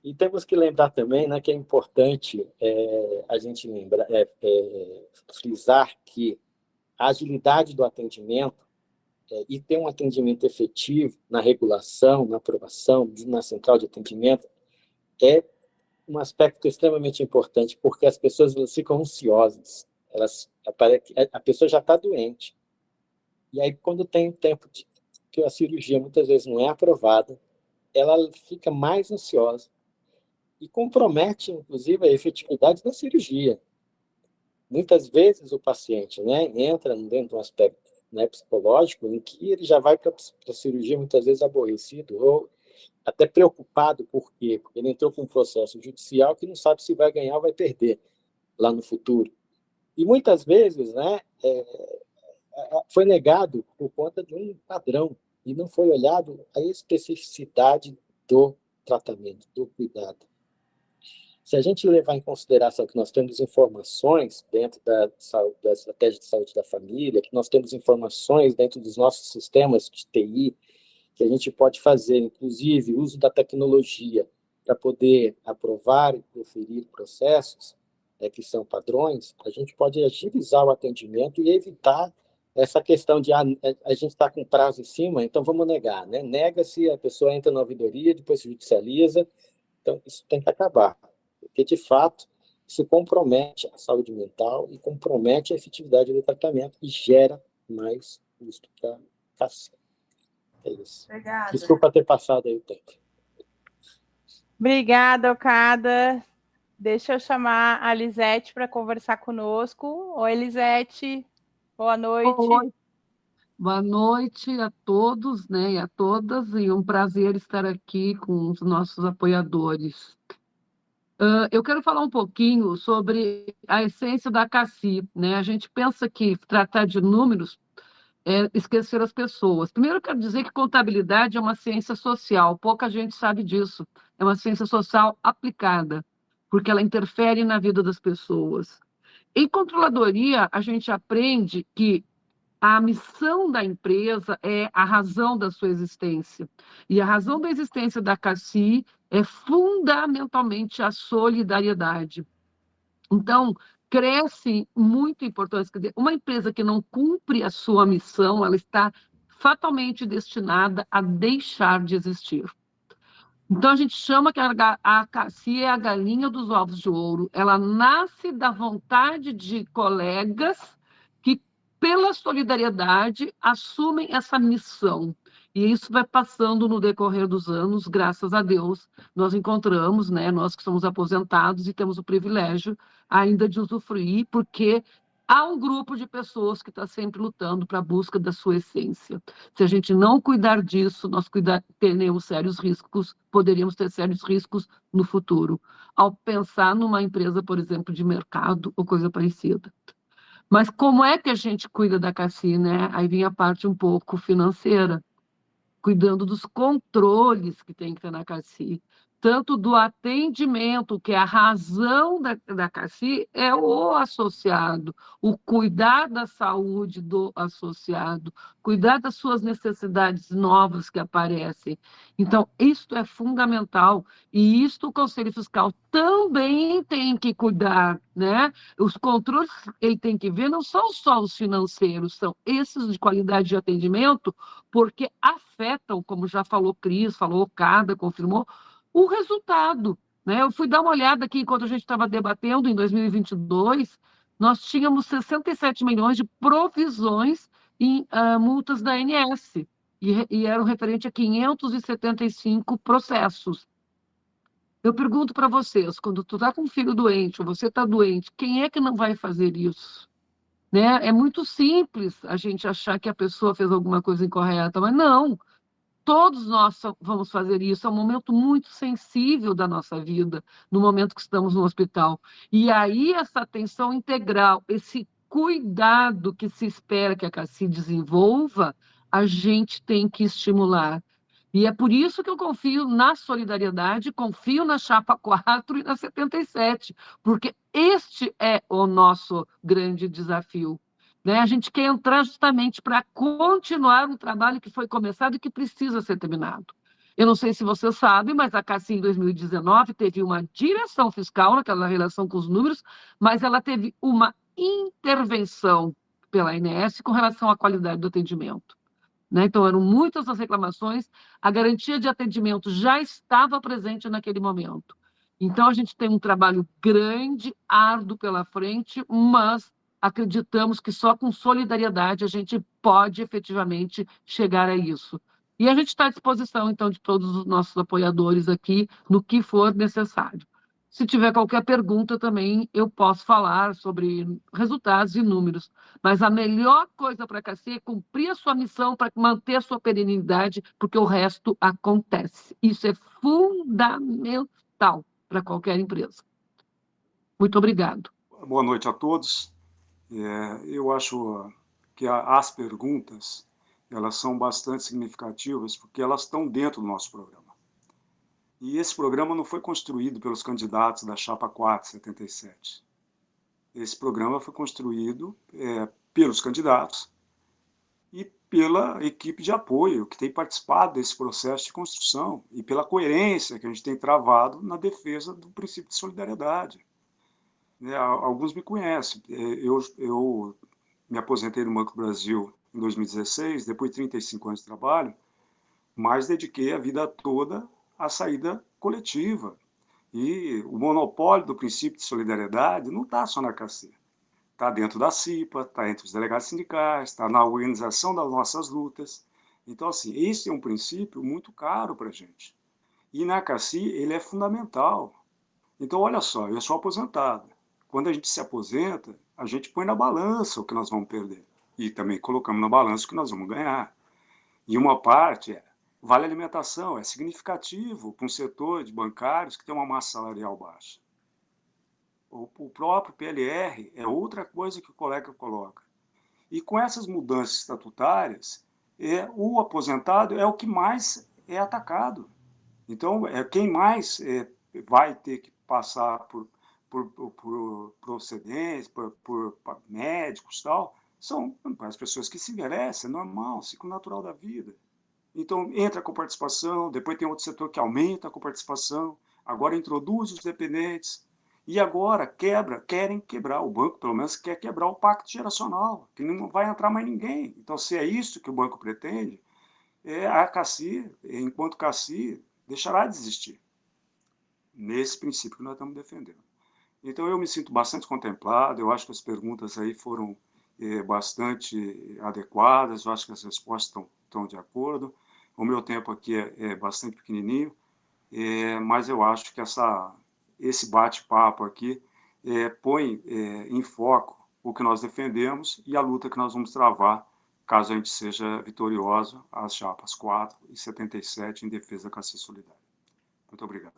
Speaker 7: E temos que lembrar também, né, que é importante a gente lembrar, frisar que a agilidade do atendimento e ter um atendimento efetivo na regulação, na aprovação, na central de atendimento, é um aspecto extremamente importante, porque as pessoas ficam ansiosas. A pessoa já está doente. E aí, quando tem um tempo que a cirurgia muitas vezes não é aprovada, ela fica mais ansiosa e compromete, inclusive, a efetividade da cirurgia. Muitas vezes o paciente, né, entra dentro de um aspecto, né, psicológico em que ele já vai para a cirurgia muitas vezes aborrecido ou até preocupado. Por quê? Porque ele entrou com um processo judicial que não sabe se vai ganhar ou vai perder lá no futuro. E muitas vezes, né, foi negado por conta de um padrão e não foi olhado a especificidade do tratamento, do cuidado. Se a gente levar em consideração que nós temos informações dentro da estratégia de saúde da família, que nós temos informações dentro dos nossos sistemas de TI, que a gente pode fazer, inclusive, uso da tecnologia para poder aprovar e proferir processos, que são padrões, a gente pode agilizar o atendimento e evitar essa questão de a gente está com prazo em cima, então vamos negar, né? Nega-se, a pessoa entra na ouvidoria, depois se judicializa. Então, isso tem que acabar, porque, de fato, isso compromete a saúde mental e compromete a efetividade do tratamento e gera mais custo para a CACI. É isso.
Speaker 6: Obrigada.
Speaker 7: Desculpa ter passado aí o tempo.
Speaker 2: Obrigada, Okada. Deixa eu chamar a Lisete para conversar conosco. Oi, Lisete. Boa noite.
Speaker 8: Oi. Boa noite a todos, né, e a todas, e um prazer estar aqui com os nossos apoiadores. Eu quero falar um pouquinho sobre a essência da CACI, né? A gente pensa que tratar de números é esquecer as pessoas. Primeiro, eu quero dizer que contabilidade é uma ciência social, pouca gente sabe disso. É uma ciência social aplicada, porque ela interfere na vida das pessoas. Em controladoria, a gente aprende que a missão da empresa é a razão da sua existência. E a razão da existência da CACI é fundamentalmente a solidariedade. Então, cresce muito importante. Uma empresa que não cumpre a sua missão, ela está fatalmente destinada a deixar de existir. Então, a gente chama que a CACI é a galinha dos ovos de ouro. Ela nasce da vontade de colegas que, pela solidariedade, assumem essa missão. E isso vai passando no decorrer dos anos, graças a Deus. Nós encontramos, né, nós que somos aposentados e temos o privilégio ainda de usufruir, porque há um grupo de pessoas que está sempre lutando para a busca da sua essência. Se a gente não cuidar disso, nós teremos sérios riscos, poderíamos ter sérios riscos no futuro, ao pensar numa empresa, por exemplo, de mercado ou coisa parecida. Mas como é que a gente cuida da CACI, né? Aí vem a parte um pouco financeira, cuidando dos controles que tem que ter na CACI, tanto do atendimento, que é a razão da CACI, é o associado, o cuidar da saúde do associado, cuidar das suas necessidades novas que aparecem. Então, isto é fundamental, e isto o Conselho Fiscal também tem que cuidar, né? Os controles ele tem que ver não são só os financeiros, são esses de qualidade de atendimento, porque afetam, como já falou Cris, falou Okada, confirmou, o resultado, né? Eu fui dar uma olhada aqui enquanto a gente estava debatendo, em 2022, nós tínhamos 67 milhões de provisões em multas da ANS, e eram referente a 575 processos. Eu pergunto para vocês, quando tu está com um filho doente, ou você está doente, quem é que não vai fazer isso? Né? É muito simples a gente achar que a pessoa fez alguma coisa incorreta, mas não. Todos nós vamos fazer isso. É um momento muito sensível da nossa vida, no momento que estamos no hospital. E aí, essa atenção integral, esse cuidado que se espera que a CACI desenvolva, a gente tem que estimular. E é por isso que eu confio na solidariedade, confio na Chapa 4 e na 77, porque este é o nosso grande desafio. Né? A gente quer entrar justamente para continuar um trabalho que foi começado e que precisa ser terminado. Eu não sei se você sabe, mas a CACI, em 2019, teve uma direção fiscal naquela relação com os números, mas ela teve uma intervenção pela ANS com relação à qualidade do atendimento. Né? Então, eram muitas as reclamações, a garantia de atendimento já estava presente naquele momento. Então, a gente tem um trabalho grande, árduo pela frente, mas acreditamos que só com solidariedade a gente pode efetivamente chegar a isso. E a gente está à disposição, então, de todos os nossos apoiadores aqui, no que for necessário. Se tiver qualquer pergunta também, eu posso falar sobre resultados e números. Mas a melhor coisa para a CACI é cumprir a sua missão para manter a sua perenidade, porque o resto acontece. Isso é fundamental para qualquer empresa. Muito obrigado.
Speaker 9: Boa noite a todos. Eu acho que as perguntas elas são bastante significativas porque elas estão dentro do nosso programa. E esse programa não foi construído pelos candidatos da Chapa 477. Esse programa foi construído pelos candidatos e pela equipe de apoio que tem participado desse processo de construção e pela coerência que a gente tem travado na defesa do princípio de solidariedade. Alguns me conhecem. Eu me aposentei no Banco do Brasil em 2016, depois de 35 anos de trabalho, mas dediquei a vida toda à saída coletiva. E o monopólio do princípio de solidariedade não está só na CACI. Está dentro da CIPA, está entre os delegados sindicais, está na organização das nossas lutas. Então, assim, esse é um princípio muito caro para a gente. E na CACI ele é fundamental. Então, olha só, eu sou aposentado. Quando a gente se aposenta, a gente põe na balança o que nós vamos perder. E também colocamos na balança o que nós vamos ganhar. E uma parte vale alimentação, é significativo para um setor de bancários que tem uma massa salarial baixa. O próprio PLR é outra coisa que o colega coloca. E com essas mudanças estatutárias, o aposentado é o que mais é atacado. Então, quem mais vai ter que passar por procedências, por médicos e tal, são as pessoas que se envelhecem, é normal, ciclo natural da vida. Então, entra com participação, depois tem outro setor que aumenta com participação, agora introduz os dependentes, e agora querem quebrar, o banco pelo menos quer quebrar o pacto geracional, que não vai entrar mais ninguém. Então, se é isso que o banco pretende, a CACI, enquanto CACI, deixará de existir, nesse princípio que nós estamos defendendo. Então, eu me sinto bastante contemplado, eu acho que as perguntas aí foram bastante adequadas, eu acho que as respostas estão de acordo. O meu tempo aqui é bastante pequenininho, mas eu acho que esse bate-papo aqui põe em foco o que nós defendemos e a luta que nós vamos travar caso a gente seja vitorioso às chapas 4 e 77 em defesa da CACI Solidária. Muito obrigado.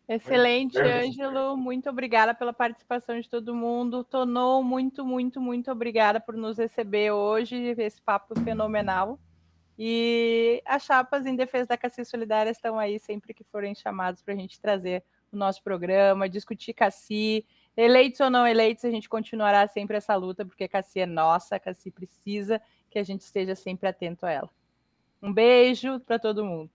Speaker 2: Excelente, Ângelo. Muito obrigada pela participação de todo mundo. Tonon, muito, muito, muito obrigada por nos receber hoje, esse papo fenomenal. E as chapas em defesa da CACI Solidária estão aí sempre que forem chamados para a gente trazer o nosso programa, discutir CACI. Eleitos ou não eleitos, a gente continuará sempre essa luta, porque a CACI é nossa, a CACI precisa que a gente esteja sempre atento a ela. Um beijo para todo mundo.